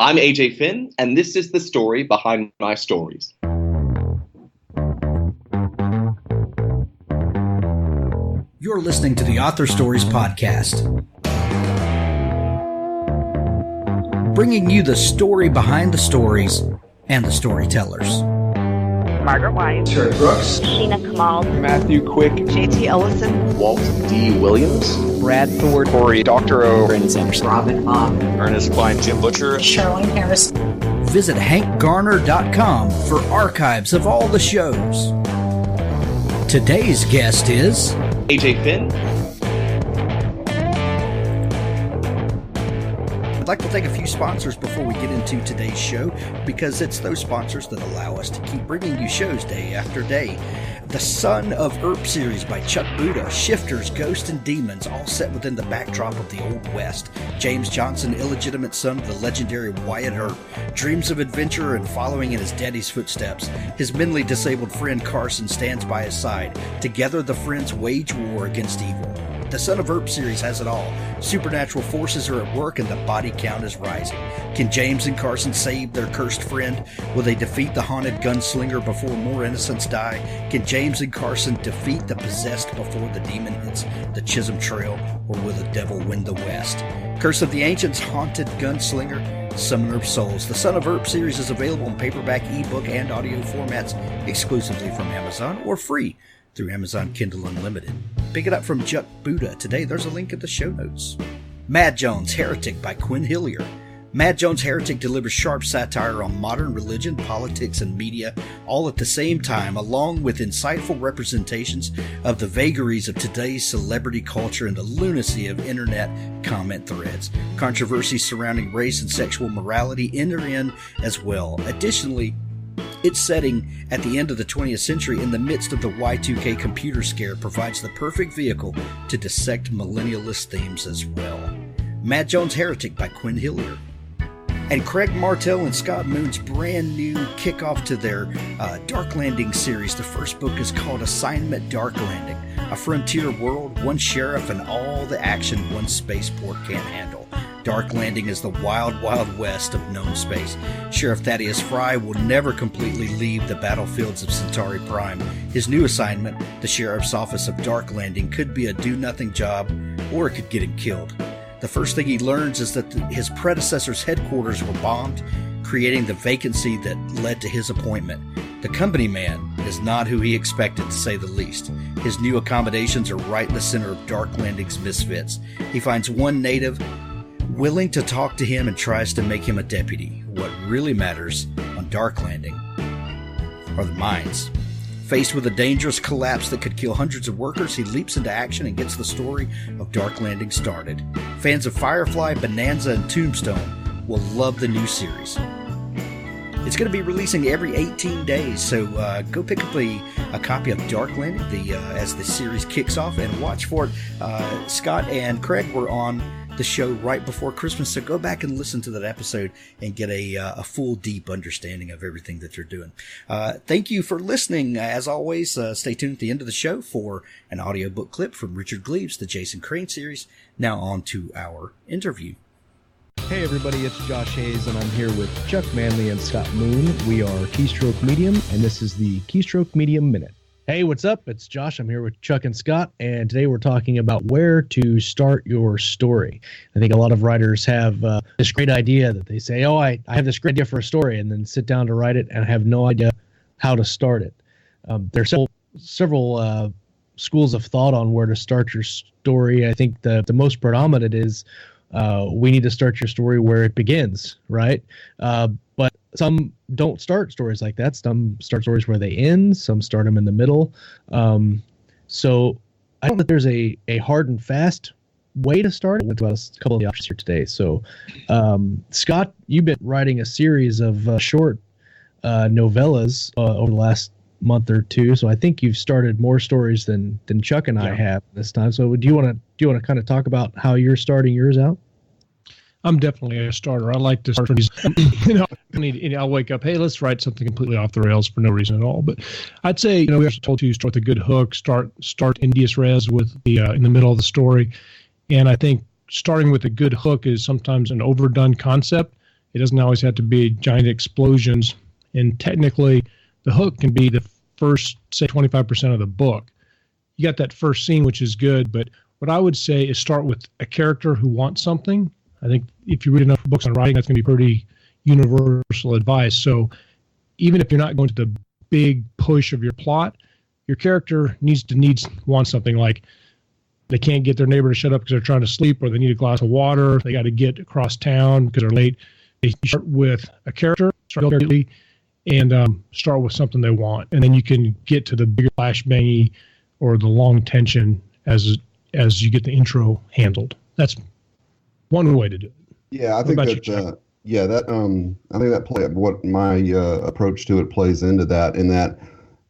I'm AJ Finn, and this is the story behind my stories. You're listening to the Author Stories Podcast, bringing you the story behind the stories and the storytellers. Margaret White, Terry Brooks, Sheena Kamal, Matthew Quick, JT Ellison, Walt D. Williams, Brad Ford, Corey Dr. O, Brandon Sanderson, Robin Hahn, Ernest Klein, Jim Butcher, Sherwin Harris. Visit hankgarner.com for archives of all the shows. Today's guest is AJ Finn. I'd like to thank a few sponsors before we get into today's show, because it's those sponsors that allow us to keep bringing you shows day after day. The Son of Earp series by Chuck Buda, Shifters, Ghosts, and Demons, all set within the backdrop of the Old West. James Johnson, illegitimate son of the legendary Wyatt Earp, dreams of adventure and following in his daddy's footsteps. His mentally disabled friend Carson stands by his side. Together the friends wage war against evil. The Son of Earp series has it all. Supernatural forces are at work and the body count is rising. Can James and Carson save their cursed friend? Will they defeat the haunted gunslinger before more innocents die? Can James and Carson defeat the possessed before the demon hits the Chisholm Trail? Or will the devil win the West? Curse of the Ancients, Haunted Gunslinger, Summoner of Souls. The Son of Earp series is available in paperback, ebook, and audio formats exclusively from Amazon or free through Amazon Kindle Unlimited. Pick it up from Chuck Buda today. There's a link in the show notes. Mad Jones, Heretic by Quinn Hillier. Mad Jones Heretic delivers sharp satire on modern religion, politics, and media, all at the same time, along with insightful representations of the vagaries of today's celebrity culture and the lunacy of internet comment threads. Controversies surrounding race and sexual morality enter in as well. Additionally, its setting at the end of the 20th century in the midst of the Y2K computer scare provides the perfect vehicle to dissect millennialist themes as well. Mad Jones Heretic by Quinn Hillier. And Craig Martell and Scott Moon's brand new kickoff to their Dark Landing series. The first book is called Assignment Dark Landing, a frontier world, one sheriff, and all the action one spaceport can't handle. Dark Landing is the wild, wild west of known space. Sheriff Thaddeus Fry will never completely leave the battlefields of Centauri Prime. His new assignment, the Sheriff's Office of Dark Landing, could be a do-nothing job, or it could get him killed. The first thing he learns is that his predecessor's headquarters were bombed, creating the vacancy that led to his appointment. The company man is not who he expected, to say the least. His new accommodations are right in the center of Dark Landing's misfits. He finds one native willing to talk to him and tries to make him a deputy. What really matters on Dark Landing are the mines. Faced with a dangerous collapse that could kill hundreds of workers, he leaps into action and gets the story of Dark Landing started. Fans of Firefly, Bonanza, and Tombstone will love the new series. It's going to be releasing every 18 days, so go pick up a copy of Dark Landing as the series kicks off and watch for it. Scott and Craig were on the show right before Christmas, so go back and listen to that episode and get a full, deep understanding of everything that you're doing. Thank you for listening. As always, stay tuned at the end of the show for an audiobook clip from Richard Gleaves, the Jason Crane series. Now on to our interview. Hey everybody, it's Josh Hayes, and I'm here with Chuck Manley and Scott Moon. We are Keystroke Medium, and this is the Keystroke Medium Minute. Hey, what's up? It's Josh. I'm here with Chuck and Scott, and today we're talking about where to start your story. I think a lot of writers have this great idea that they say, oh, I have this great idea for a story, and then sit down to write it and have no idea how to start it. There's several schools of thought on where to start your story. I think the most predominant is we need to start your story where it begins, right? But some don't start stories like that. Some start stories where they end. Some start them in the middle. So I don't think there's a hard and fast way to start. We'll talk about a couple of the options here today. So, Scott, you've been writing a series of short novellas over the last month or two. So I think you've started more stories than Chuck and I have this time. So do you want to kind of talk about how you're starting yours out? I'm definitely a starter. I like to start these, I'll wake up, hey, let's write something completely off the rails for no reason at all. But I'd say, we have told you to start with a good hook, start in medias res with the in the middle of the story. And I think starting with a good hook is sometimes an overdone concept. It doesn't always have to be giant explosions. And technically, the hook can be the first, say, 25% of the book. You got that first scene, which is good, but what I would say is start with a character who wants something. I think if you read enough books on writing, that's going to be pretty universal advice. So even if you're not going to the big push of your plot, your character wants something, like they can't get their neighbor to shut up because they're trying to sleep, or they need a glass of water. They got to get across town because they're late. They start with a character, and start with something they want, and then you can get to the bigger flashbangy or the long tension as you get the intro handled. That's one way to do it. Yeah, I think that. I think that what my approach to it plays into that. In that,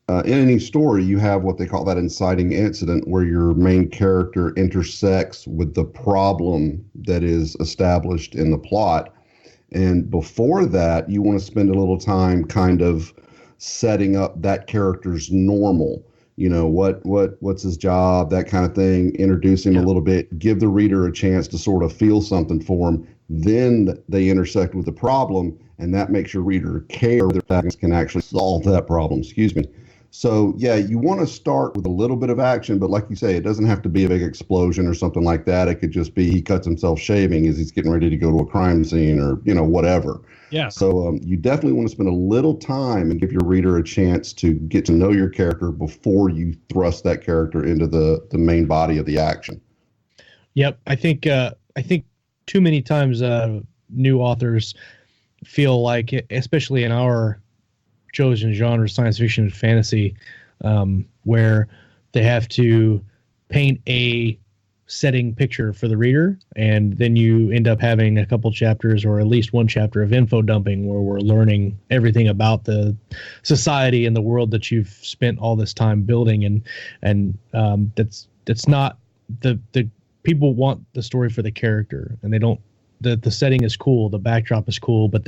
in any story, you have what they call that inciting incident, where your main character intersects with the problem that is established in the plot. And before that, you want to spend a little time kind of setting up that character's normal. You know, what's his job, that kind of thing. Introduce him a little bit, give the reader a chance to sort of feel something for him. Then they intersect with the problem, and that makes your reader care that the can actually solve that problem. Excuse me. So, yeah, you want to start with a little bit of action, but like you say, it doesn't have to be a big explosion or something like that. It could just be he cuts himself shaving as he's getting ready to go to a crime scene, or, whatever. Yeah. So you definitely want to spend a little time and give your reader a chance to get to know your character before you thrust that character into the main body of the action. Yep. I think too many times new authors feel like, especially in our chosen genre, science fiction and fantasy, where they have to paint a setting picture for the reader, and then you end up having a couple chapters, or at least one chapter, of info dumping, where we're learning everything about the society and the world that you've spent all this time building, and that's not the people want the story for the character, and they don't. The setting is cool, the backdrop is cool, but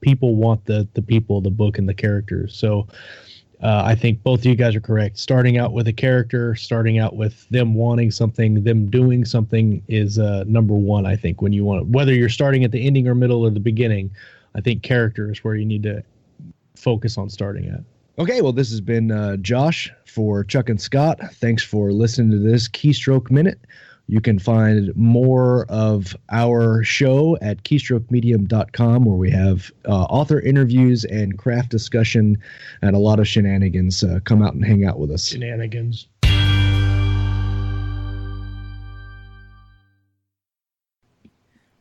people want the people, the book, and the characters. So I think both of you guys are correct. Starting out with a character, starting out with them wanting something, them doing something is number one. I think when you want, whether you're starting at the ending or middle or the beginning, I think character is where you need to focus on starting at. Okay, well, this has been Josh for Chuck and Scott. Thanks for listening to this Keystroke Minute. You can find more of our show at keystrokemedium.com, where we have author interviews and craft discussion and a lot of shenanigans. Come out and hang out with us. Shenanigans.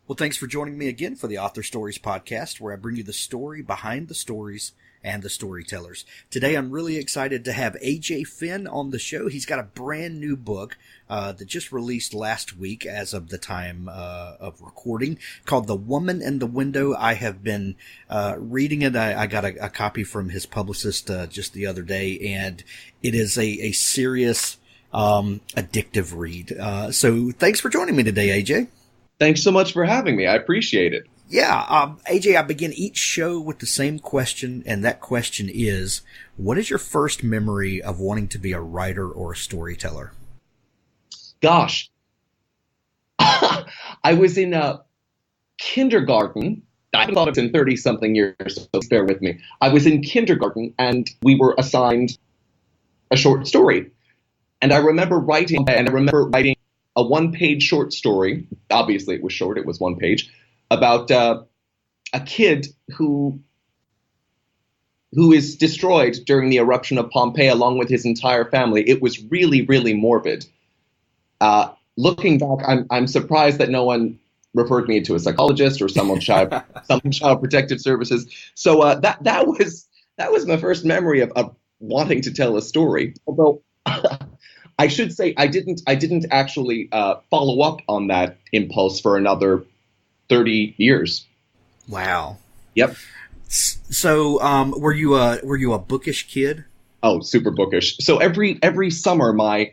Well, thanks for joining me again for the Author Stories podcast, where I bring you the story behind the stories and the storytellers. Today, I'm really excited to have AJ Finn on the show. He's got a brand new book that just released last week as of the time of recording, called The Woman in the Window. I have been reading it. I got a copy from his publicist just the other day, and it is a serious, addictive read. So thanks for joining me today, AJ. Thanks so much for having me. I appreciate it. Yeah, AJ, I begin each show with the same question, and that question is, what is your first memory of wanting to be a writer or a storyteller? Gosh, I was in kindergarten. I thought it was in 30-something years, so bear with me. I was in kindergarten, and we were assigned a short story. And I remember writing a one-page short story. Obviously, it was short. It was one page. About a kid who is destroyed during the eruption of Pompeii along with his entire family. It was really, really morbid. Looking back, I'm surprised that no one referred me to a psychologist or some child protective services. So that was my first memory of wanting to tell a story. Although I should say I didn't actually follow up on that impulse for another 30 years. Wow. Yep. So, were you a bookish kid? Oh, super bookish. So every summer, my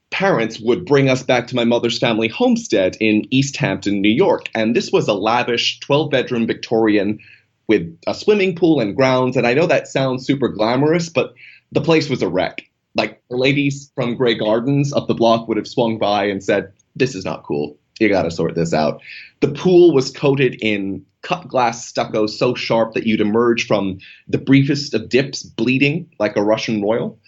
parents would bring us back to my mother's family homestead in East Hampton, New York. And this was a lavish 12-bedroom Victorian with a swimming pool and grounds. And I know that sounds super glamorous, but the place was a wreck. Like, the ladies from Grey Gardens up the block would have swung by and said, "This is not cool." you got to sort this out. The pool was coated in cut glass stucco so sharp that you'd emerge from the briefest of dips bleeding like a Russian royal.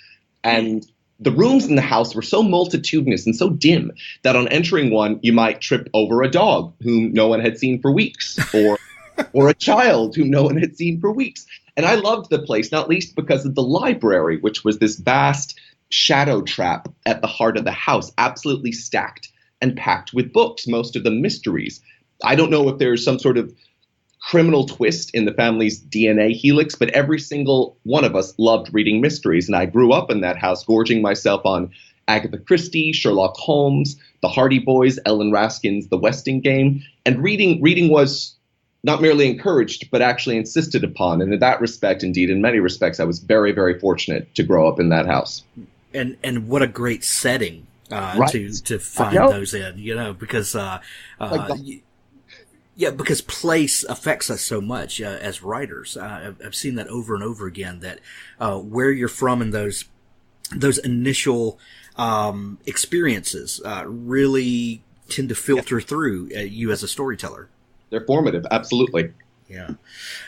And the rooms in the house were so multitudinous and so dim that on entering one, you might trip over a dog whom no one had seen for weeks, or a child whom no one had seen for weeks. And I loved the place, not least because of the library, which was this vast shadow trap at the heart of the house, absolutely stacked and packed with books, most of them mysteries. I don't know if there's some sort of criminal twist in the family's DNA helix, but every single one of us loved reading mysteries. And I grew up in that house, gorging myself on Agatha Christie, Sherlock Holmes, the Hardy Boys, Ellen Raskin's The Westing Game. And reading was not merely encouraged, but actually insisted upon. And in that respect, indeed, in many respects, I was very, very fortunate to grow up in that house. And what a great setting Right. to find those in, because because place affects us so much as writers. I've seen that over and over again, that where you're from and those initial experiences really tend to filter through you as a storyteller. They're formative, absolutely. Yeah.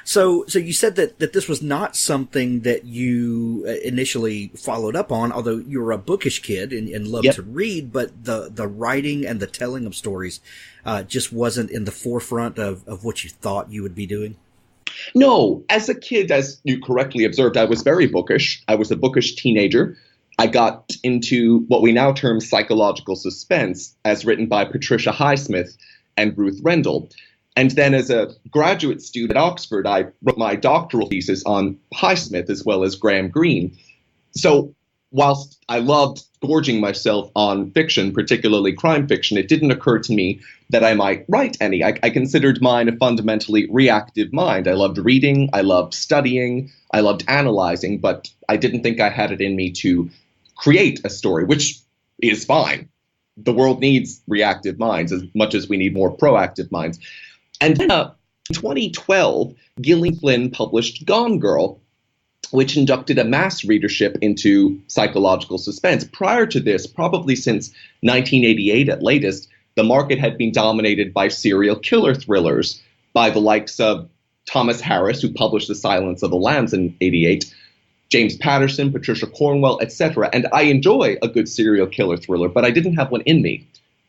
So you said that this was not something that you initially followed up on, although you were a bookish kid and loved to read, but the writing and the telling of stories just wasn't in the forefront of what you thought you would be doing? No. As a kid, as you correctly observed, I was very bookish. I was a bookish teenager. I got into what we now term psychological suspense, as written by Patricia Highsmith and Ruth Rendell. And then as a graduate student at Oxford, I wrote my doctoral thesis on Highsmith as well as Graham Greene. So whilst I loved gorging myself on fiction, particularly crime fiction, it didn't occur to me that I might write any. I considered mine a fundamentally reactive mind. I loved reading, I loved studying, I loved analyzing, but I didn't think I had it in me to create a story, which is fine. The world needs reactive minds as much as we need more proactive minds. And then in 2012, Gillian Flynn published Gone Girl, which inducted a mass readership into psychological suspense. Prior to this, probably since 1988 at latest, the market had been dominated by serial killer thrillers by the likes of Thomas Harris, who published The Silence of the Lambs in 88, James Patterson, Patricia Cornwell, etc. And I enjoy a good serial killer thriller, but I didn't have one in me.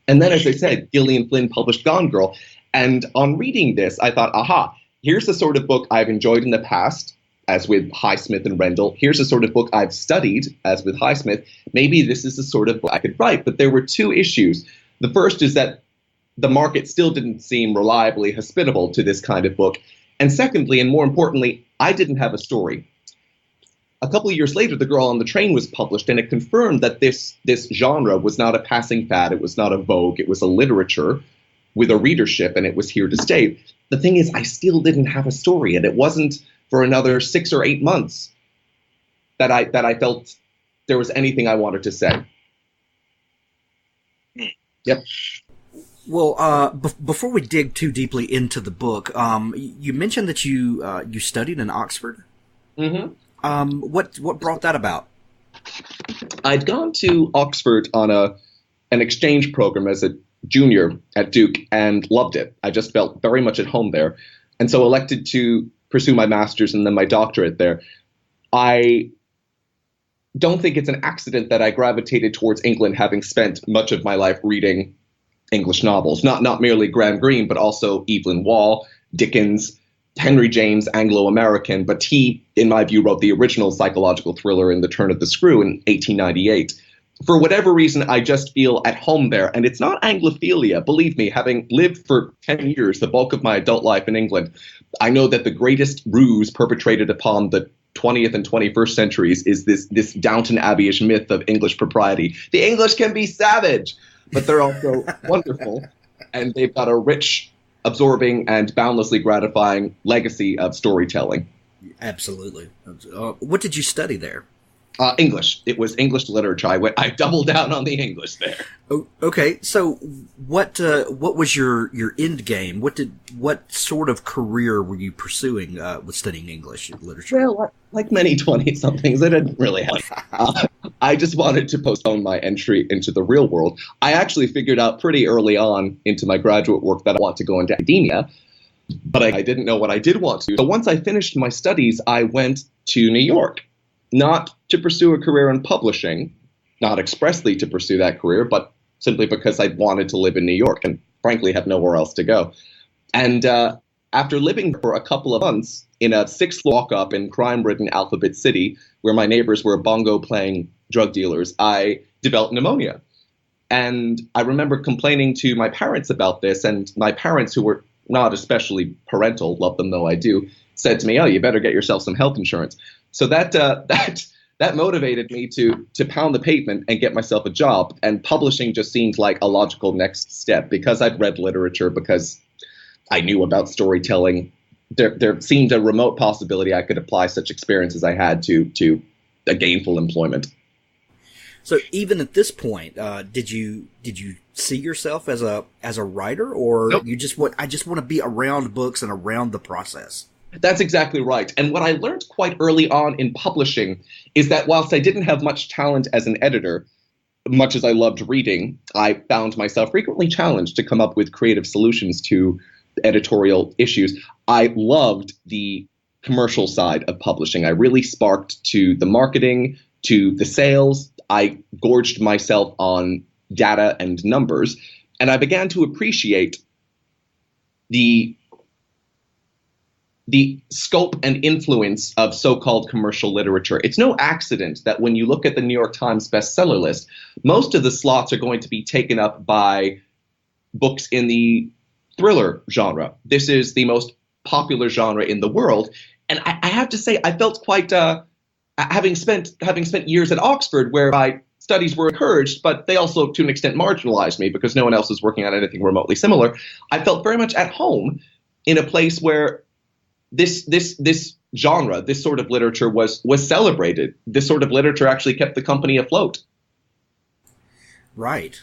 And then, as I said, Gillian Flynn published Gone Girl. And on reading this, I thought, aha, here's the sort of book I've enjoyed in the past, as with Highsmith and Rendell. Here's the sort of book I've studied, as with Highsmith. Maybe this is the sort of book I could write. But there were two issues. The first is that the market still didn't seem reliably hospitable to this kind of book. And secondly, and more importantly, I didn't have a story. A couple of years later, The Girl on the Train was published, and it confirmed that this genre was not a passing fad. It was not a vogue. It was a literature with a readership, and it was here to stay. The thing is, I still didn't have a story, and it wasn't for another 6 or 8 months that I felt there was anything I wanted to say. Yep. Well, before we dig too deeply into the book, you mentioned that you studied in Oxford. Mm-hmm. What brought that about? I'd gone to Oxford on an exchange program as a junior at Duke and loved it. I just felt very much at home there, and so elected to pursue my master's and then my doctorate there. I don't think it's an accident that I gravitated towards England, having spent much of my life reading English novels, not merely Graham Greene, but also Evelyn Waugh, Dickens, Henry James, Anglo-American, but he, in my view, wrote the original psychological thriller in The Turn of the Screw in 1898. For whatever reason, I just feel at home there. And it's not Anglophilia. Believe me, having lived for 10 years, the bulk of my adult life in England, I know that the greatest ruse perpetrated upon the 20th and 21st centuries is this Downton Abbey-ish myth of English propriety. The English can be savage, but they're also wonderful. And they've got a rich, absorbing, and boundlessly gratifying legacy of storytelling. Absolutely. What did you study there? English. It was English literature. I doubled down on the English there. Oh, okay, so what was your end game? What sort of career were you pursuing with studying English literature? Well, like many 20-somethings, it didn't really help. I just wanted to postpone my entry into the real world. I actually figured out pretty early on into my graduate work that I want to go into academia, but I didn't know what I did want to. So once I finished my studies, I went to New York, not to pursue a career in publishing, not expressly to pursue that career, but simply because I wanted to live in New York and frankly have nowhere else to go. And after living for a couple of months in a 6th walk-up in crime-ridden Alphabet City, where my neighbors were bongo-playing drug dealers, I developed pneumonia. And I remember complaining to my parents about this, and my parents, who were not especially parental, love them though I do, said to me, "Oh, you better get yourself some health insurance." So that motivated me to pound the pavement and get myself a job. And publishing just seemed like a logical next step because I'd read literature, because I knew about storytelling. There seemed a remote possibility I could apply such experience as I had to a gainful employment. So even at this point, did you see yourself as a writer, or Nope. I just want to be around books and around the process? That's exactly right. And what I learned quite early on in publishing is that whilst I didn't have much talent as an editor, much as I loved reading, I found myself frequently challenged to come up with creative solutions to editorial issues. I loved the commercial side of publishing. I really sparked to the marketing, to the sales. I gorged myself on data and numbers, and I began to appreciate the scope and influence of so-called commercial literature. It's no accident that when you look at the New York Times bestseller list, most of the slots are going to be taken up by books in the thriller genre. This is the most popular genre in the world. And I have to say, I felt quite, having spent years at Oxford, where my studies were encouraged, but they also, to an extent, marginalized me because no one else was working on anything remotely similar. I felt very much at home in a place where this genre, this sort of literature was celebrated. This sort of literature actually kept the company afloat. Right.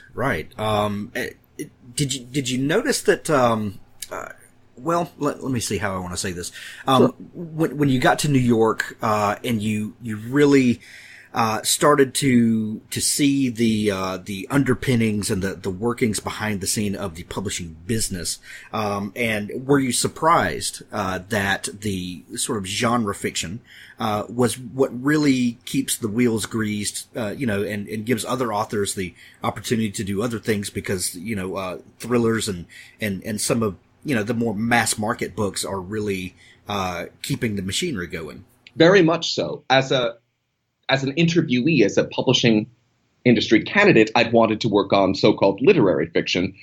Did you notice that? Well, let me see how I want to say this. Sure. When you got to New York, and you really started to see the underpinnings and the workings behind the scene of the publishing business, and were you surprised that the sort of genre fiction was what really keeps the wheels greased, and gives other authors the opportunity to do other things, because thrillers and some of the more mass market books are really keeping the machinery going? Very much so. As an interviewee, as a publishing industry candidate, I'd wanted to work on so-called literary fiction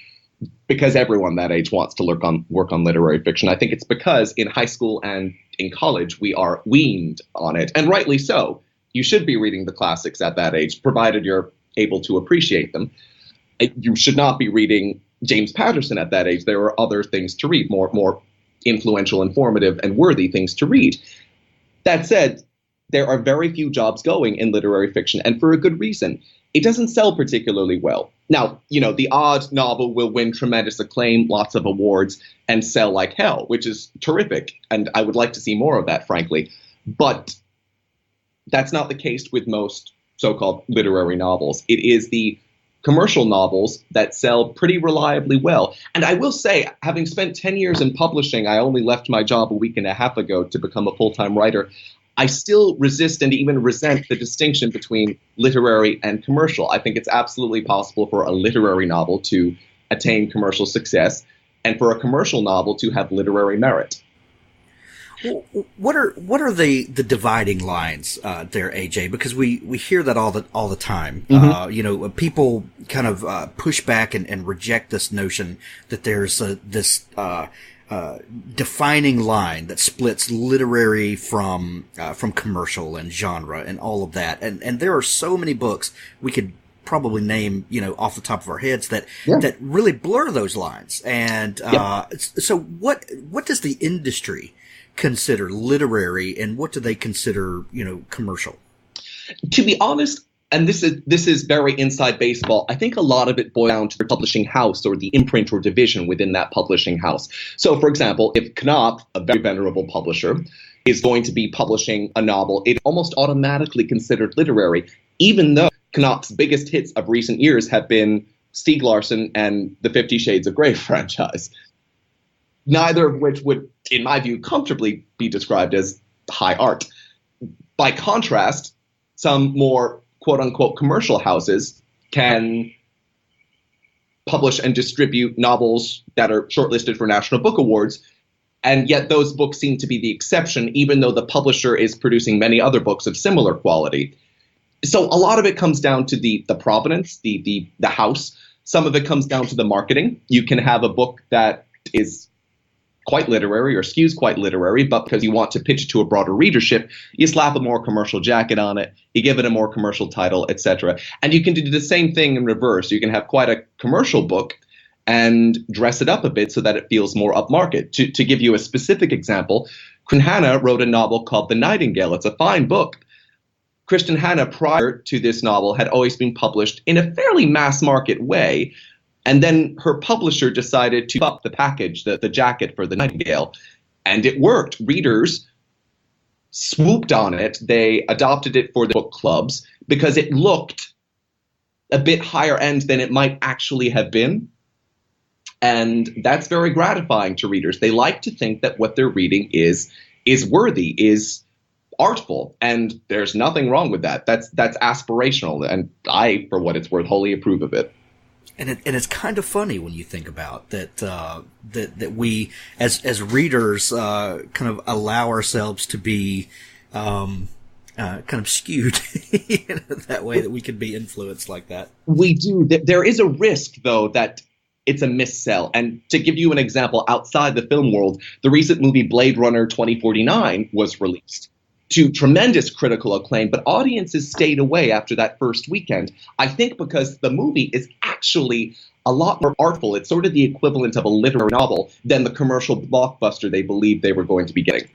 because everyone that age wants to work on literary fiction. I think it's because in high school and in college, we are weaned on it, and rightly so. You should be reading the classics at that age, provided you're able to appreciate them. You should not be reading James Patterson at that age. There are other things to read, more influential, informative, and worthy things to read. That said, there are very few jobs going in literary fiction, and for a good reason. It doesn't sell particularly well. Now, the odd novel will win tremendous acclaim, lots of awards, and sell like hell, which is terrific, and I would like to see more of that, frankly. But that's not the case with most so-called literary novels. It is the commercial novels that sell pretty reliably well. And I will say, having spent 10 years in publishing, I only left my job a week and a half ago to become a full-time writer. I still resist and even resent the distinction between literary and commercial. I think it's absolutely possible for a literary novel to attain commercial success and for a commercial novel to have literary merit. Well, what are the dividing lines there, AJ? Because we hear that all the time. Mm-hmm. People kind of push back and reject this notion that there's this defining line that splits literary from commercial and genre and all of that. And there are so many books we could probably name, off the top of our heads that really blur those lines. And so what does the industry consider literary, and what do they consider, commercial? To be honest, and this is very inside baseball, I think a lot of it boils down to the publishing house or the imprint or division within that publishing house. So, for example, if Knopf, a very venerable publisher, is going to be publishing a novel, it's almost automatically considered literary, even though Knopf's biggest hits of recent years have been Stieg Larsson and the 50 Shades of Grey franchise, neither of which would, in my view, comfortably be described as high art. By contrast, some more quote-unquote commercial houses can publish and distribute novels that are shortlisted for National Book Awards, and yet those books seem to be the exception, even though the publisher is producing many other books of similar quality. So a lot of it comes down to the provenance, the house. Some of it comes down to the marketing. You can have a book that is quite literary or skews quite literary, but because you want to pitch it to a broader readership, you slap a more commercial jacket on it, you give it a more commercial title, etc. And you can do the same thing in reverse. You can have quite a commercial book and dress it up a bit so that it feels more upmarket. To give you a specific example, Kristin Hannah wrote a novel called The Nightingale. It's a fine book. Kristin Hannah, prior to this novel, had always been published in a fairly mass market way. And then her publisher decided to up the package, the jacket for The Nightingale. And it worked. Readers swooped on it. They adopted it for the book clubs because it looked a bit higher end than it might actually have been. And that's very gratifying to readers. They like to think that what they're reading is worthy, is artful. And there's nothing wrong with that. That's aspirational. And I, for what it's worth, wholly approve of it. And it's kind of funny when you think about that that we as readers kind of allow ourselves to be kind of skewed that way, that we can be influenced like that. We do. There is a risk, though, that it's a missell. And to give you an example outside the film world, the recent movie Blade Runner 2049 was released to tremendous critical acclaim, but audiences stayed away after that first weekend. I think because the movie is actually a lot more artful. It's sort of the equivalent of a literary novel than the commercial blockbuster they believed they were going to be getting.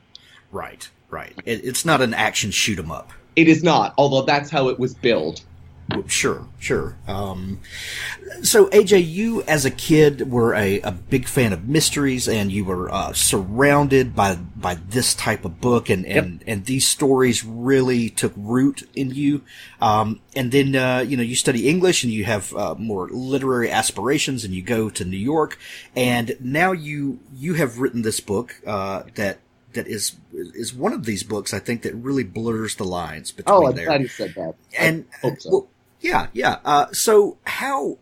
Right. It's not an action shoot 'em up. It is not, although that's how it was billed. Sure. So, AJ, you as a kid were a big fan of mysteries, and you were surrounded by this type of book, and these stories really took root in you. And then, you study English, and you have more literary aspirations, and you go to New York, and now you have written this book that is one of these books, I think, that really blurs the lines between I'm there. glad you said that. And I hope so. Well, yeah. So how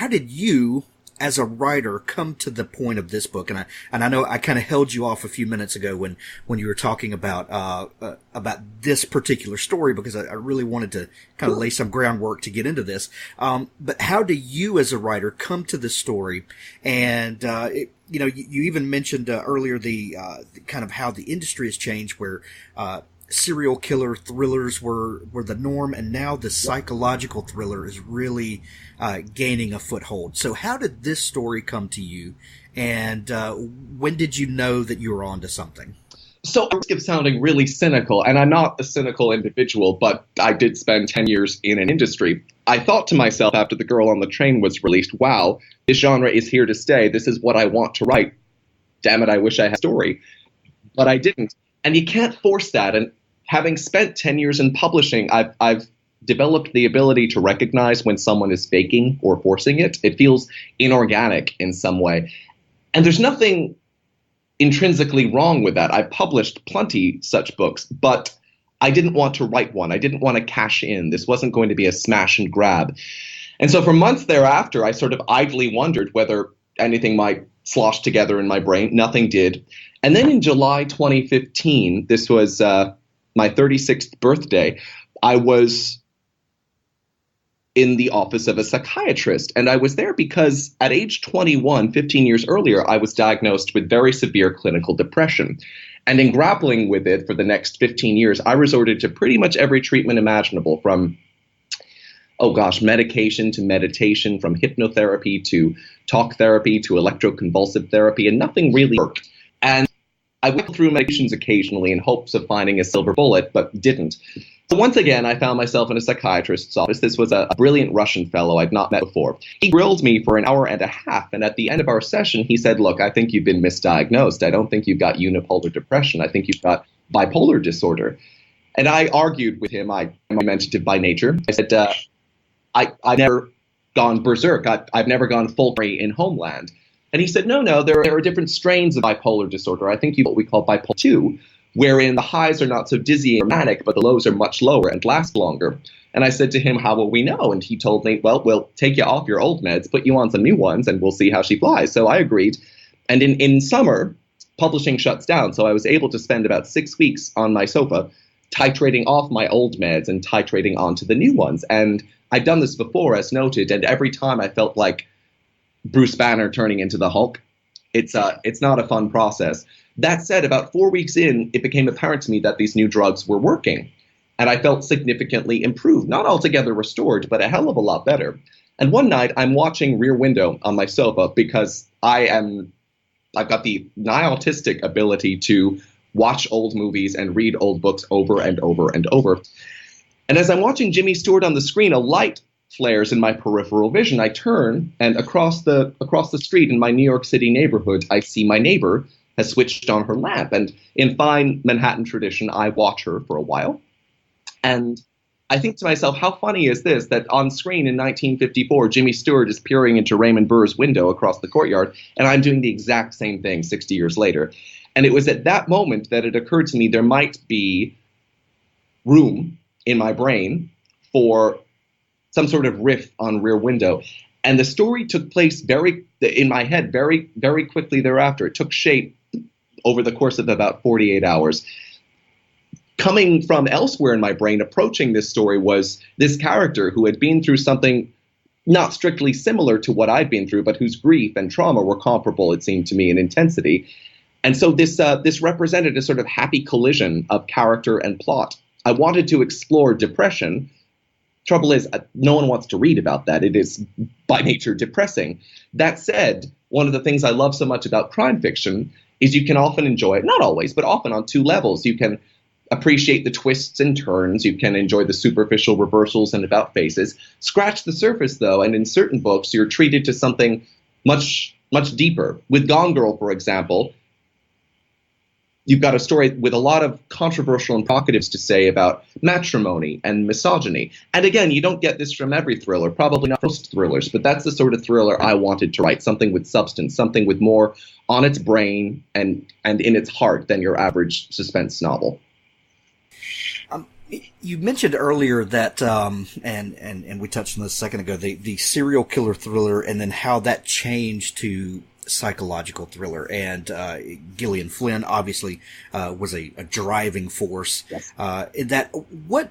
did you, as a writer, come to the point of this book? And I know I kind of held you off a few minutes ago when you were talking about this particular story, because I really wanted to kind of lay some groundwork to get into this. But how do you, as a writer, come to this story? And you even mentioned earlier the kind of how the industry has changed, where serial killer thrillers were the norm, and now the psychological thriller is really gaining a foothold. So how did this story come to you, and when did you know that you were onto something? So I risk of sounding really cynical, and I'm not a cynical individual, but I did spend 10 years in an industry. I thought to myself after The Girl on the Train was released, wow, this genre is here to stay. This is what I want to write. Damn it, I wish I had a story. But I didn't. And you can't force that. And having spent 10 years in publishing, I've developed the ability to recognize when someone is faking or forcing it. It feels inorganic in some way. And there's nothing intrinsically wrong with that. I published plenty such books, but I didn't want to write one. I didn't want to cash in. This wasn't going to be a smash and grab. And so for months thereafter, I sort of idly wondered whether anything might slosh together in my brain. Nothing did. And then in July 2015, this was my 36th birthday, I was in the office of a psychiatrist. And I was there because at age 21, 15 years earlier, I was diagnosed with very severe clinical depression. And in grappling with it for the next 15 years, I resorted to pretty much every treatment imaginable, from, medication to meditation, from hypnotherapy to talk therapy to electroconvulsive therapy, and nothing really worked. And I went through medications occasionally in hopes of finding a silver bullet, but didn't. So once again, I found myself in a psychiatrist's office. This was a brilliant Russian fellow I'd not met before. He grilled me for an hour and a half, and at the end of our session, he said, look, I think you've been misdiagnosed. I don't think you've got unipolar depression. I think you've got bipolar disorder. And I argued with him. I'm argumentative by nature. I said, I've never gone berserk. I've never gone full prey in Homeland. And he said, no, there are different strains of bipolar disorder. I think you have what we call bipolar 2, wherein the highs are not so dizzy or manic, but the lows are much lower and last longer. And I said to him, how will we know? And he told me, well, we'll take you off your old meds, put you on some new ones, and we'll see how she flies. So I agreed. And in summer, publishing shuts down. So I was able to spend about 6 weeks on my sofa titrating off my old meds and titrating onto the new ones. And I'd done this before, as noted, and every time I felt like Bruce Banner turning into the Hulk. It's not a fun process. That said, about 4 weeks in, it became apparent to me that these new drugs were working. And I felt significantly improved, not altogether restored, but a hell of a lot better. And one night, I'm watching Rear Window on my sofa because I've got the nigh autistic ability to watch old movies and read old books over and over and over. And as I'm watching Jimmy Stewart on the screen, a light flares in my peripheral vision. I turn, and across the street in my New York City neighborhood, I see my neighbor has switched on her lamp. And in fine Manhattan tradition, I watch her for a while. And I think to myself, how funny is this, that on screen in 1954, Jimmy Stewart is peering into Raymond Burr's window across the courtyard, and I'm doing the exact same thing 60 years later. And it was at that moment that it occurred to me there might be room in my brain for some sort of riff on Rear Window. And the story took place in my head very, very quickly thereafter. It took shape over the course of about 48 hours. Coming from elsewhere in my brain, approaching this story was this character who had been through something not strictly similar to what I'd been through, but whose grief and trauma were comparable, it seemed to me, in intensity. And so this represented a sort of happy collision of character and plot. I wanted to explore depression. Trouble is, no one wants to read about that. It is by nature depressing. That said, one of the things I love so much about crime fiction is you can often enjoy it, not always, but often on two levels. You can appreciate the twists and turns. You can enjoy the superficial reversals and about faces. Scratch the surface, though, and in certain books, you're treated to something much, much deeper. With Gone Girl, for example, you've got a story with a lot of controversial and provocatives to say about matrimony and misogyny. And again, you don't get this from every thriller, probably not most thrillers, but that's the sort of thriller I wanted to write, something with substance, something with more on its brain and in its heart than your average suspense novel. You mentioned earlier that, and we touched on this a second ago, the serial killer thriller and then how that changed to psychological thriller. And Gillian Flynn obviously was a driving force. Yes. In that, what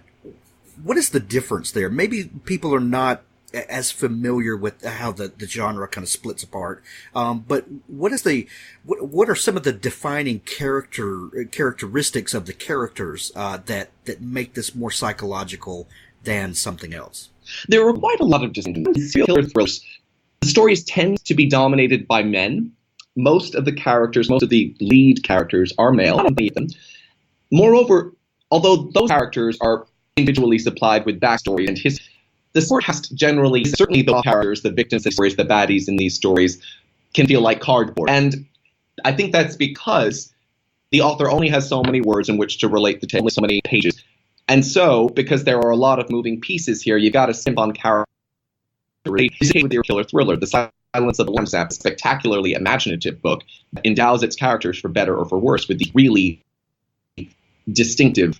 is the difference there? Maybe people are not as familiar with how the genre kind of splits apart. But what are some of the defining characteristics of the characters that make this more psychological than something else? There are quite a lot of distinctions. Serial killer thrillers, the stories tend to be dominated by men. Most of the lead characters are male. Not many of them. Moreover, although those characters are individually supplied with backstory and history, the story has to generally, certainly the characters, the victims of the stories, the baddies in these stories, can feel like cardboard. And I think that's because the author only has so many words in which to relate the tale, so many pages. And so, because there are a lot of moving pieces here, you've got to simp on character. With the killer thriller, The Silence of the Lambs, a spectacularly imaginative book, endows its characters, for better or for worse, with these really distinctive,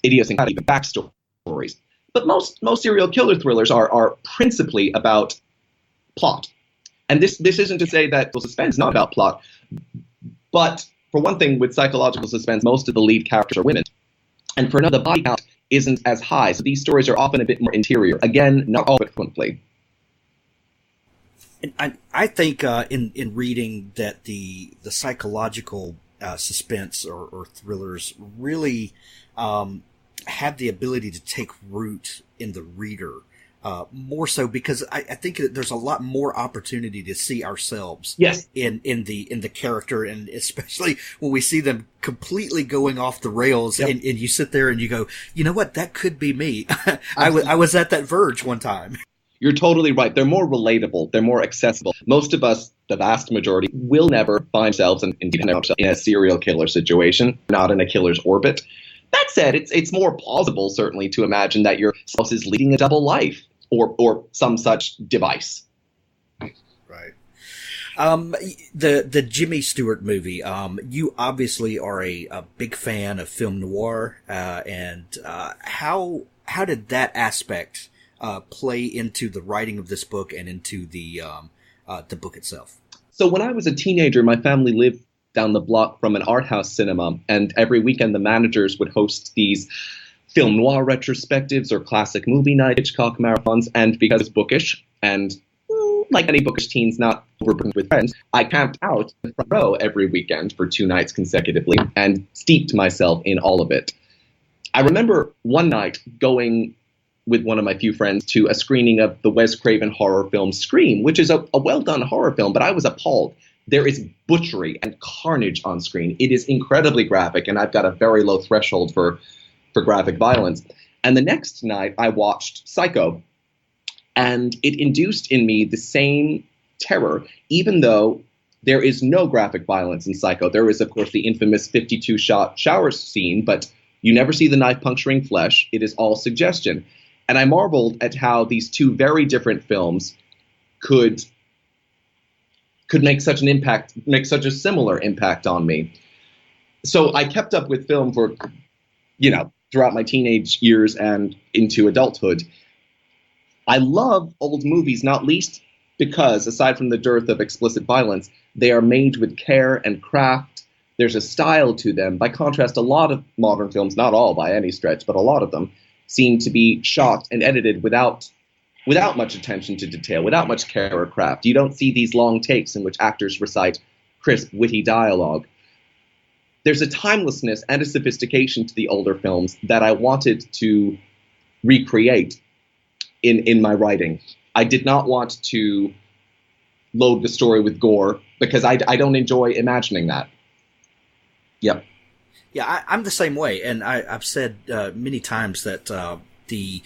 idiosyncratic backstories. But most serial killer thrillers are principally about plot. And this isn't to say that suspense is not about plot. But for one thing, with psychological suspense, most of the lead characters are women. And for another, the body count isn't as high. So these stories are often a bit more interior. Again, not all, but frequently. And I think in reading that the psychological suspense or thrillers really have the ability to take root in the reader. more so because I think that there's a lot more opportunity to see ourselves Yes. in the character, and especially when we see them completely going off the rails, Yep. and you sit there and you go, you know what, that could be me. I was at that verge one time. You're totally right. They're more relatable. They're more accessible. Most of us, the vast majority, will never find ourselves in a serial killer situation, not in a killer's orbit. That said, it's more plausible, certainly, to imagine that your spouse is leading a double life or some such device. Right. The Jimmy Stewart movie, you obviously are a big fan of film noir, and how did that aspect play into the writing of this book and into the book itself? So when I was a teenager, my family lived down the block from an art house cinema, and every weekend the managers would host these film noir retrospectives or classic movie night, Hitchcock marathons, and because it's bookish, and like any bookish teens not overburdened with friends, I camped out in the front row every weekend for 2 nights consecutively and steeped myself in all of it. I remember one night going with one of my few friends to a screening of the Wes Craven horror film Scream, which is a well-done horror film, but I was appalled. There is butchery and carnage on screen. It is incredibly graphic, and I've got a very low threshold for graphic violence. And the next night, I watched Psycho, and it induced in me the same terror, even though there is no graphic violence in Psycho. There is, of course, the infamous 52-shot shower scene, but you never see the knife puncturing flesh. It is all suggestion. And I marveled at how these two very different films could make such an impact, make such a similar impact on me. So I kept up with film for, throughout my teenage years and into adulthood. I love old movies, not least because, aside from the dearth of explicit violence, they are made with care and craft. There's a style to them. By contrast, a lot of modern films, not all by any stretch, but a lot of them, seem to be shot and edited without much attention to detail, without much care or craft. You don't see these long takes in which actors recite crisp, witty dialogue. There's a timelessness and a sophistication to the older films that I wanted to recreate in my writing. I did not want to load the story with gore because I don't enjoy imagining that. Yep. Yeah, I'm the same way, and I've said many times that the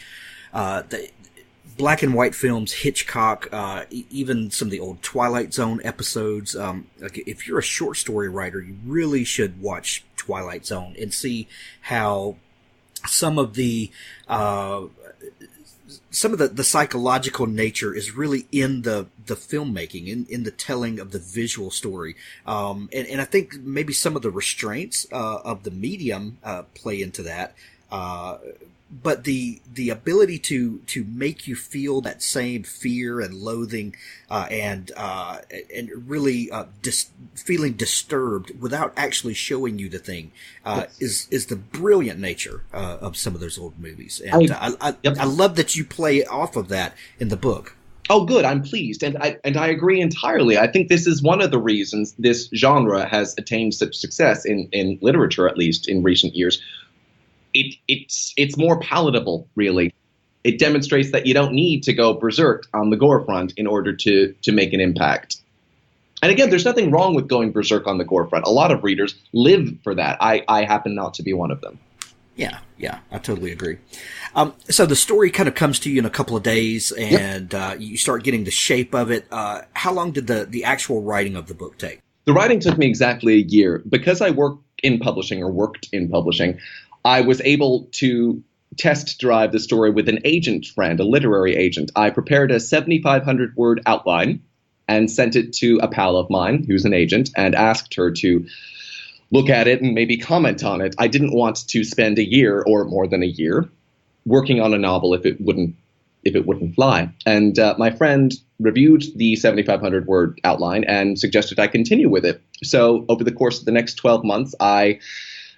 black and white films, Hitchcock, even some of the old Twilight Zone episodes. Like if you're a short story writer, you really should watch Twilight Zone and see how some of the psychological nature is really in the filmmaking, in the telling of the visual story. And I think maybe some of the restraints of the medium play into that. But the ability to make you feel that same fear and loathing and really feeling disturbed without actually showing you the thing is the brilliant nature of some of those old movies. And I love that you play off of that in the book. Oh, good. I'm pleased. And I agree entirely. I think this is one of the reasons this genre has attained such success in literature, at least in recent years. It's more palatable, really. It demonstrates that you don't need to go berserk on the gore front in order to make an impact. And again, there's nothing wrong with going berserk on the gore front. A lot of readers live for that. I happen not to be one of them. Yeah, I totally agree. So the story kind of comes to you in a couple of days, and you start getting the shape of it. How long did the actual writing of the book take? The writing took me exactly a year. Because I worked in publishing, I was able to test drive the story with an agent friend, a literary agent. I prepared a 7,500-word outline and sent it to a pal of mine who's an agent and asked her to look at it and maybe comment on it. I didn't want to spend a year or more than a year working on a novel if it wouldn't fly. And my friend reviewed the 7,500-word outline and suggested I continue with it. So over the course of the next 12 months, I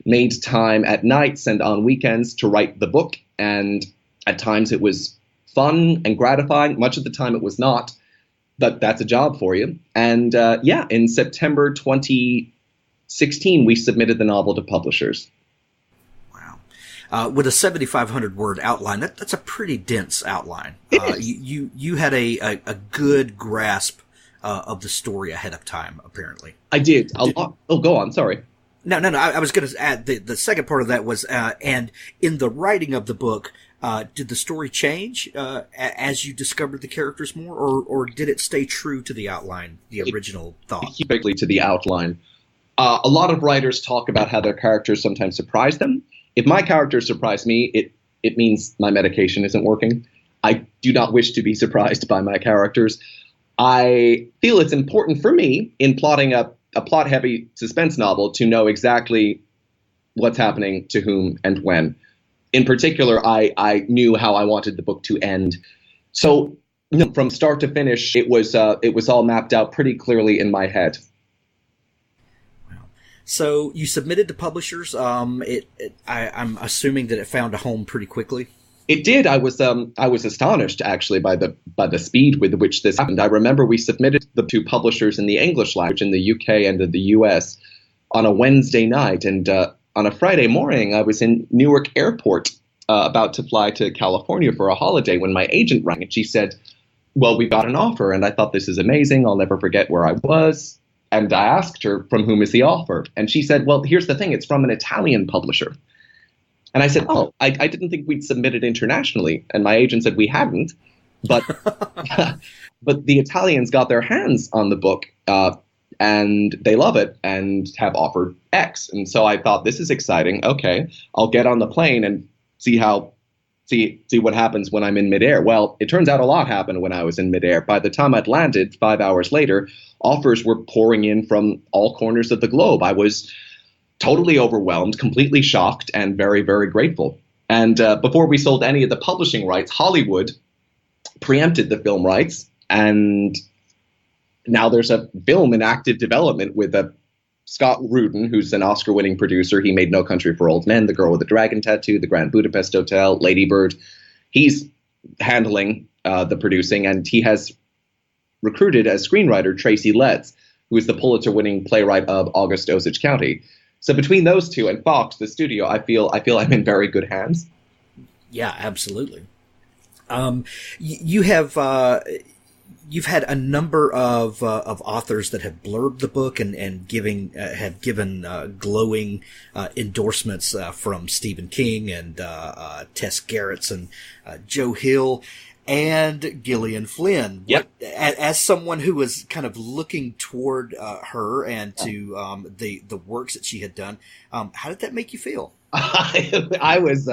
made time at nights and on weekends to write the book. And at times it was fun and gratifying. Much of the time it was not, but that's a job for you. And in September 2016, we submitted the novel to publishers. Wow. with a 7,500 word outline, that's a pretty dense outline. You had a good grasp of the story ahead of time, apparently. I did. A lot. Oh, go on. Sorry. No. I was going to add the second part of that was, and in the writing of the book, did the story change as you discovered the characters more, or did it stay true to the outline, the original thought? Specifically to the outline. A lot of writers talk about how their characters sometimes surprise them. If my characters surprise me, it means my medication isn't working. I do not wish to be surprised by my characters. I feel it's important for me in plotting a plot-heavy suspense novel to know exactly what's happening to whom and when. In particular, I knew how I wanted the book to end. So from start to finish, it was all mapped out pretty clearly in my head. So you submitted to publishers. I'm assuming that it found a home pretty quickly. It did. I was astonished actually by the speed with which this happened. I remember we submitted the two publishers in the English language in the UK and in the US on a Wednesday night, and on a Friday morning I was in Newark Airport about to fly to California for a holiday when my agent rang, and she said, "Well, we got an offer." And I thought, this is amazing. I'll never forget where I was. And I asked her, "From whom is the offer?" And she said, "Well, here's the thing. It's from an Italian publisher." And I said, "Oh, I didn't think we'd submitted internationally." And my agent said, "We hadn't, but but the Italians got their hands on the book and they love it and have offered X." And so I thought, this is exciting. Okay, I'll get on the plane and see what happens when I'm in midair. Well, it turns out a lot happened when I was in midair. By the time I'd landed 5 hours later, offers were pouring in from all corners of the globe. I was totally overwhelmed, completely shocked, and very, very grateful. And before we sold any of the publishing rights, Hollywood preempted the film rights, and now there's a film in active development with Scott Rudin, who's an Oscar-winning producer. He made No Country for Old Men, The Girl with the Dragon Tattoo, The Grand Budapest Hotel, Lady Bird. He's handling the producing, and he has recruited as screenwriter Tracy Letts, who is the Pulitzer-winning playwright of August Osage County. So between those two and Fox, the studio, I feel I'm in very good hands. Yeah, absolutely. You've had a number of authors that have blurbed the book and have given glowing endorsements from Stephen King and Tess Gerritsen, Joe Hill, and Gillian Flynn. Yep. As someone who was kind of looking toward her and to the works that she had done, how did that make you feel? I was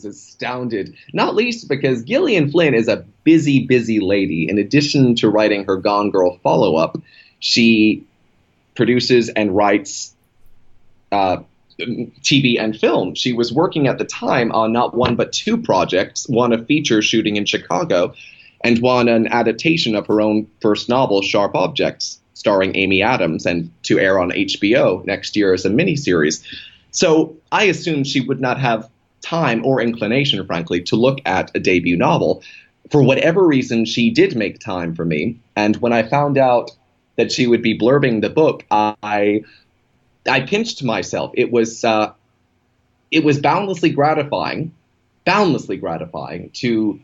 astounded, not least because Gillian Flynn is a busy, busy lady. In addition to writing her Gone Girl follow-up, she produces and writes TV and film. She was working at the time on not one but two projects, one a feature shooting in Chicago, and one an adaptation of her own first novel, Sharp Objects, starring Amy Adams, and to air on HBO next year as a miniseries. So I assumed she would not have time or inclination, frankly, to look at a debut novel. For whatever reason, she did make time for me. And when I found out that she would be blurbing the book, I pinched myself. It was boundlessly gratifying to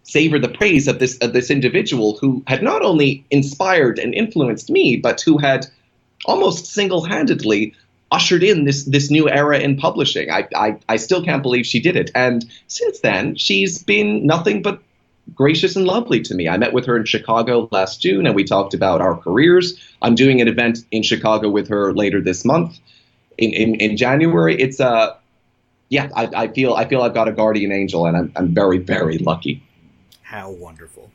savor the praise of this individual who had not only inspired and influenced me, but who had almost single-handedly ushered in this new era in publishing. I still can't believe she did it. And since then, she's been nothing but gracious and lovely to me. I met with her in Chicago last June, and we talked about our careers. I'm doing an event in Chicago with her later this month in January. It's I feel I've got a guardian angel, and I'm very, very lucky. How wonderful.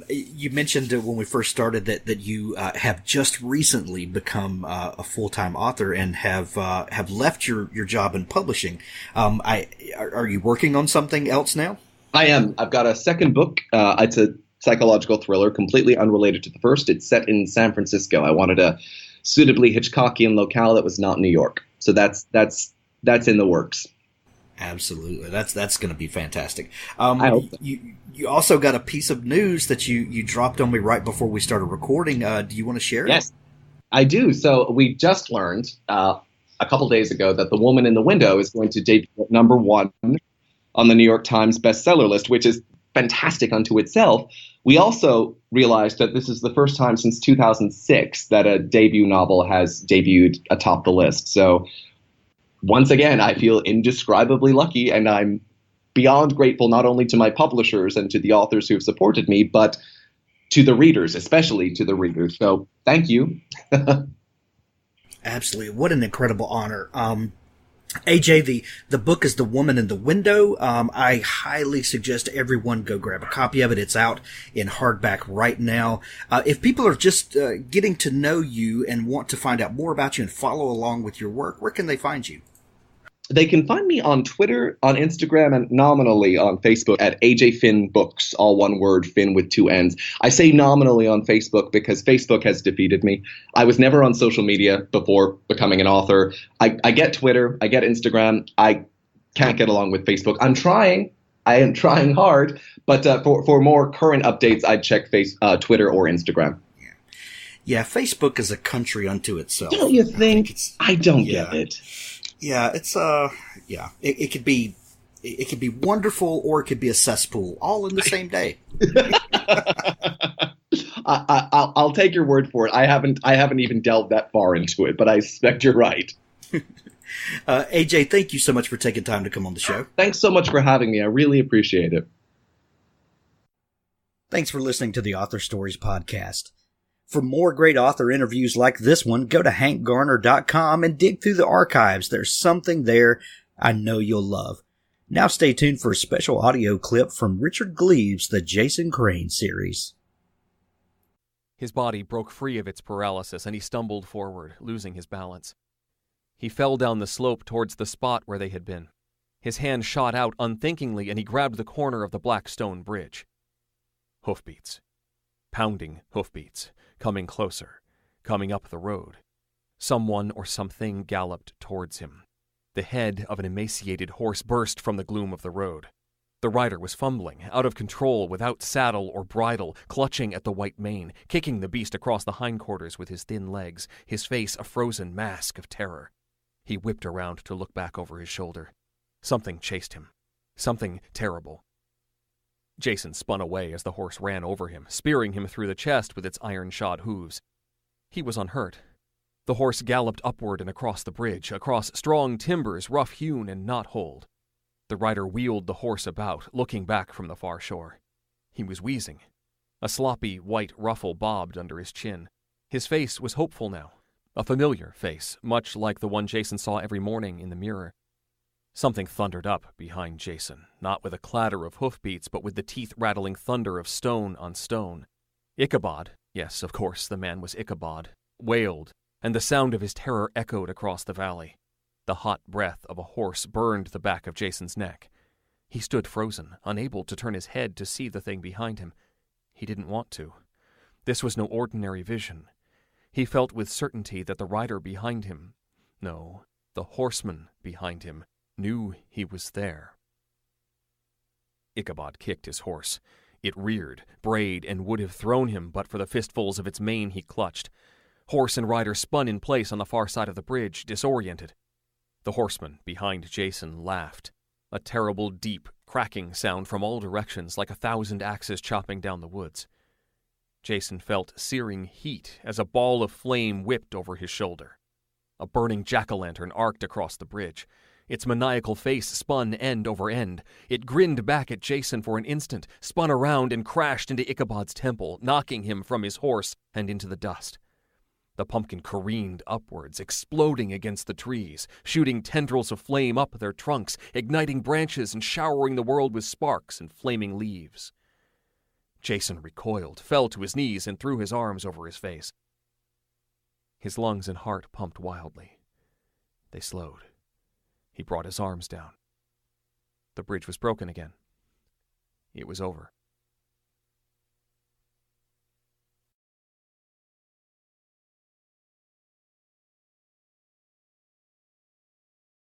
You mentioned when we first started that you have just recently become a full-time author and have left your job in publishing. Are you working on something else now? I am. I've got a second book. It's a psychological thriller, completely unrelated to the first. It's set in San Francisco. I wanted a suitably Hitchcockian locale that was not New York. So that's in the works. Absolutely. That's going to be fantastic. I hope so. You also got a piece of news that you dropped on me right before we started recording. Do you want to share it? Yes, I do. So we just learned a a couple days ago that The Woman in the Window is going to debut at #1 on the New York Times bestseller list, which is fantastic unto itself. We also realized that this is the first time since 2006 that a debut novel has debuted atop the list. So once again, I feel indescribably lucky, and I'm beyond grateful not only to my publishers and to the authors who have supported me, but to the readers, especially to the readers. So thank you. Absolutely. What an incredible honor. AJ, the book is The Woman in the Window. I highly suggest everyone go grab a copy of it. It's out in hardback right now. If people are just getting to know you and want to find out more about you and follow along with your work, where can they find you? They can find me on Twitter, on Instagram, and nominally on Facebook at AJ Finn Books, all one word, Finn with 2 N's. I say nominally on Facebook because Facebook has defeated me. I was never on social media before becoming an author. I get Twitter, I get Instagram. I can't get along with Facebook. I'm trying. I am trying hard. But for more current updates, I'd check Twitter or Instagram. Yeah, Facebook is a country unto itself. Don't you think? I don't get it. Yeah, it's it could be wonderful or it could be a cesspool, all in the same day. I'll take your word for it. I haven't even delved that far into it, but I suspect you're right. AJ, thank you so much for taking time to come on the show. Thanks so much for having me. I really appreciate it. Thanks for listening to the Author Stories podcast. For more great author interviews like this one, go to hankgarner.com and dig through the archives. There's something there I know you'll love. Now stay tuned for a special audio clip from Richard Gleaves' The Jason Crane series. His body broke free of its paralysis and he stumbled forward, losing his balance. He fell down the slope towards the spot where they had been. His hand shot out unthinkingly and he grabbed the corner of the black stone bridge. Hoofbeats. Pounding hoofbeats. Coming closer, coming up the road. Someone or something galloped towards him. The head of an emaciated horse burst from the gloom of the road. The rider was fumbling, out of control, without saddle or bridle, clutching at the white mane, kicking the beast across the hindquarters with his thin legs, his face a frozen mask of terror. He whipped around to look back over his shoulder. Something chased him. Something terrible. Jason spun away as the horse ran over him, spearing him through the chest with its iron-shod hooves. He was unhurt. The horse galloped upward and across the bridge, across strong timbers, rough-hewn and knot-holed. The rider wheeled the horse about, looking back from the far shore. He was wheezing. A sloppy white ruffle bobbed under his chin. His face was hopeful now, a familiar face, much like the one Jason saw every morning in the mirror. Something thundered up behind Jason, not with a clatter of hoofbeats, but with the teeth-rattling thunder of stone on stone. Ichabod, yes, of course, the man was Ichabod, wailed, and the sound of his terror echoed across the valley. The hot breath of a horse burned the back of Jason's neck. He stood frozen, unable to turn his head to see the thing behind him. He didn't want to. This was no ordinary vision. He felt with certainty that the rider behind him, no, the horseman behind him, knew he was there. Ichabod kicked his horse. It reared, brayed, and would have thrown him but for the fistfuls of its mane he clutched. Horse and rider spun in place on the far side of the bridge, disoriented. The horseman behind Jason laughed, a terrible, deep, cracking sound from all directions like 1,000 axes chopping down the woods. Jason felt searing heat as a ball of flame whipped over his shoulder. A burning jack-o'-lantern arced across the bridge. Its maniacal face spun end over end. It grinned back at Jason for an instant, spun around and crashed into Ichabod's temple, knocking him from his horse and into the dust. The pumpkin careened upwards, exploding against the trees, shooting tendrils of flame up their trunks, igniting branches and showering the world with sparks and flaming leaves. Jason recoiled, fell to his knees, and threw his arms over his face. His lungs and heart pumped wildly. They slowed. He brought his arms down. The bridge was broken again. It was over.